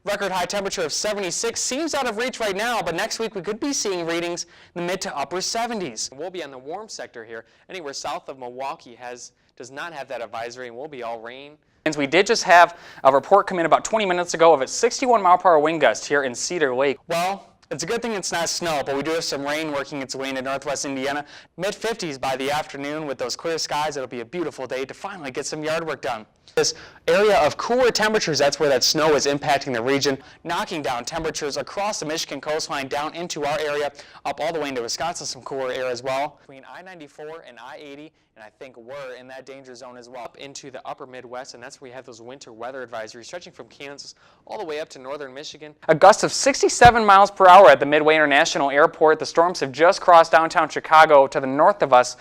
Record high temperature of 76 seems out of reach right now, but next week we could be seeing readings in the mid to upper 70s. We'll be on the warm sector here. Anywhere south of Milwaukee does not have that advisory, and will be all rain. We did just have a report come in about 20 minutes ago of a 61-mile-per-hour wind gust here in Cedar Lake. Well, it's a good thing it's not snow, but we do have some rain working its way into northwest Indiana. Mid-50s by the afternoon with those clear skies. It'll be a beautiful day to finally get some yard work done. This area of cooler temperatures, that's where that snow is impacting the region, knocking down temperatures across the Michigan coastline down into our area, up all the way into Wisconsin, some cooler air as well. Between I-94 and I-80, and I think we're in that danger zone as well, up into the upper Midwest, and that's where we have those winter weather advisories stretching from Kansas all the way up to northern Michigan. A gust of 67 miles per hour at the Midway International Airport. The storms have just crossed downtown Chicago to the north of us.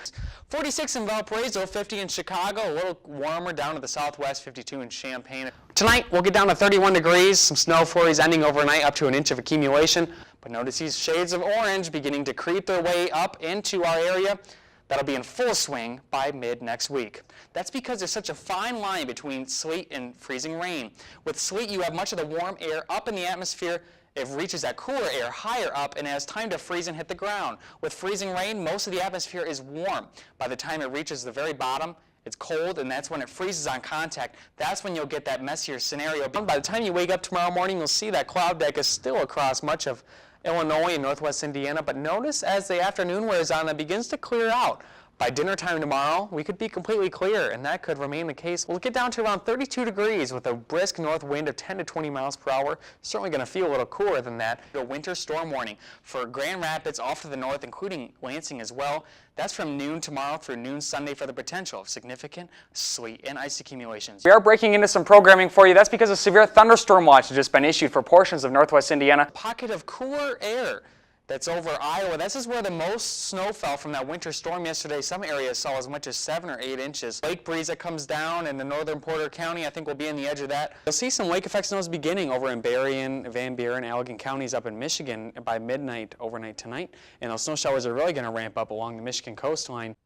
46 in Valparaiso, 50 in Chicago, a little warmer down to the southwest, 52 in Champaign. Tonight, we'll get down to 31 degrees, some snow flurries ending overnight up to an inch of accumulation. But notice these shades of orange beginning to creep their way up into our area. That'll be in full swing by mid next week. That's because there's such a fine line between sleet and freezing rain. With sleet, you have much of the warm air up in the atmosphere. It reaches that cooler air higher up and has time to freeze and hit the ground. With freezing rain, most of the atmosphere is warm. By the time it reaches the very bottom, it's cold, and that's when it freezes on contact. That's when you'll get that messier scenario. By the time you wake up tomorrow morning, you'll see that cloud deck is still across much of Illinois and northwest Indiana, but notice as the afternoon wears on, it begins to clear out. By dinner time tomorrow, we could be completely clear, and that could remain the case. We'll get down to around 32 degrees with a brisk north wind of 10 to 20 miles per hour. Certainly going to feel a little cooler than that. A winter storm warning for Grand Rapids off to the north, including Lansing as well. That's from noon tomorrow through noon Sunday for the potential of significant sleet and ice accumulations. We are breaking into some programming for you. That's because a severe thunderstorm watch has just been issued for portions of northwest Indiana. A pocket of cooler air that's over Iowa. This is where the most snow fell from that winter storm yesterday. Some areas saw as much as 7 or 8 inches. Lake breeze that comes down in the northern Porter County, I think we'll be in the edge of that. You'll see some lake effect snows beginning over in Berrien, Van Buren, Allegan counties up in Michigan by midnight overnight tonight. And those snow showers are really going to ramp up along the Michigan coastline.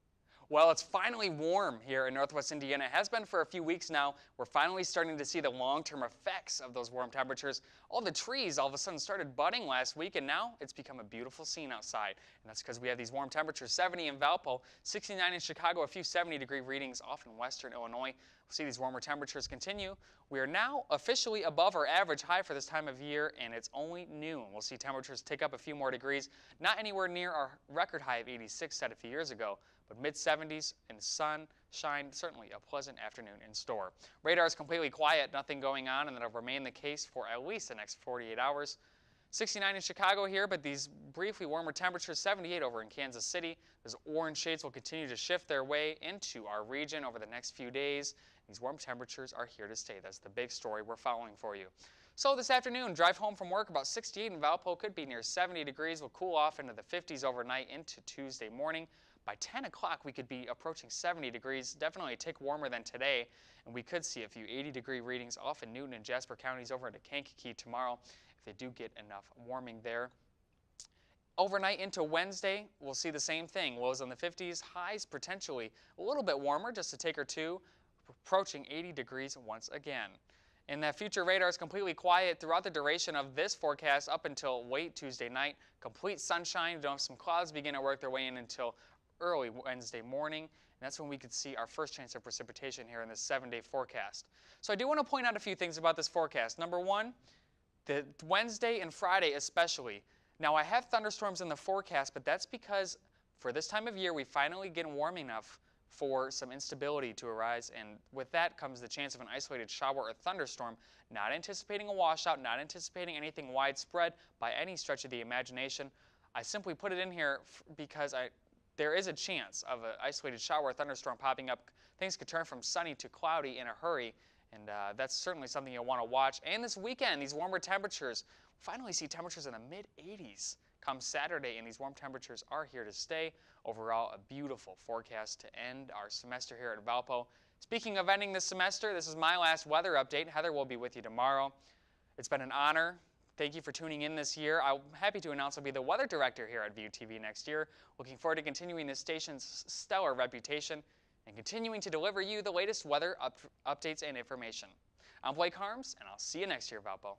Well, it's finally warm here in northwest Indiana. It has been for a few weeks now. We're finally starting to see the long-term effects of those warm temperatures. All the trees all of a sudden started budding last week, and now it's become a beautiful scene outside. And that's because we have these warm temperatures, 70 in Valpo, 69 in Chicago, a few 70-degree readings off in western Illinois. We'll see these warmer temperatures continue. We are now officially above our average high for this time of year, and it's only noon. We'll see temperatures tick up a few more degrees, not anywhere near our record high of 86 set a few years ago. But mid-70s and sunshine, certainly a pleasant afternoon in store. Radar is completely quiet, nothing going on, and that'll remain the case for at least the next 48 hours. 69 in Chicago here, but these briefly warmer temperatures, 78 over in Kansas City. Those orange shades will continue to shift their way into our region over the next few days. These warm temperatures are here to stay. That's the big story we're following for you. So this afternoon, drive home from work about 68 in Valpo, could be near 70 degrees. We'll cool off into the 50s overnight into Tuesday morning. By 10 o'clock, we could be approaching 70 degrees, definitely a tick warmer than today, and we could see a few 80-degree readings off in Newton and Jasper counties over into Kankakee tomorrow if they do get enough warming there. Overnight into Wednesday, we'll see the same thing. Lows in the 50s, highs potentially a little bit warmer, just a tick or two, approaching 80 degrees once again. And that future radar is completely quiet throughout the duration of this forecast up until late Tuesday night. Complete sunshine, don't have some clouds begin to work their way in until early Wednesday morning, and that's when we could see our first chance of precipitation here in this 7-day forecast. So I do want to point out a few things about this forecast. Number one, the Wednesday and Friday especially. Now I have thunderstorms in the forecast, but that's because for this time of year we finally get warm enough for some instability to arise, and with that comes the chance of an isolated shower or thunderstorm. Not anticipating a washout, not anticipating anything widespread by any stretch of the imagination. I simply put it in here because there is a chance of an isolated shower or thunderstorm popping up. Things could turn from sunny to cloudy in a hurry, and that's certainly something you'll want to watch. And this weekend, these warmer temperatures, finally see temperatures in the mid-80s come Saturday, and these warm temperatures are here to stay. Overall, a beautiful forecast to end our semester here at Valpo. Speaking of ending this semester, this is my last weather update. Heather will be with you tomorrow. It's been an honor. Thank you for tuning in this year. I'm happy to announce I'll be the weather director here at View TV next year. Looking forward to continuing this station's stellar reputation and continuing to deliver you the latest weather updates and information. I'm Blake Harms, and I'll see you next year, Valpo.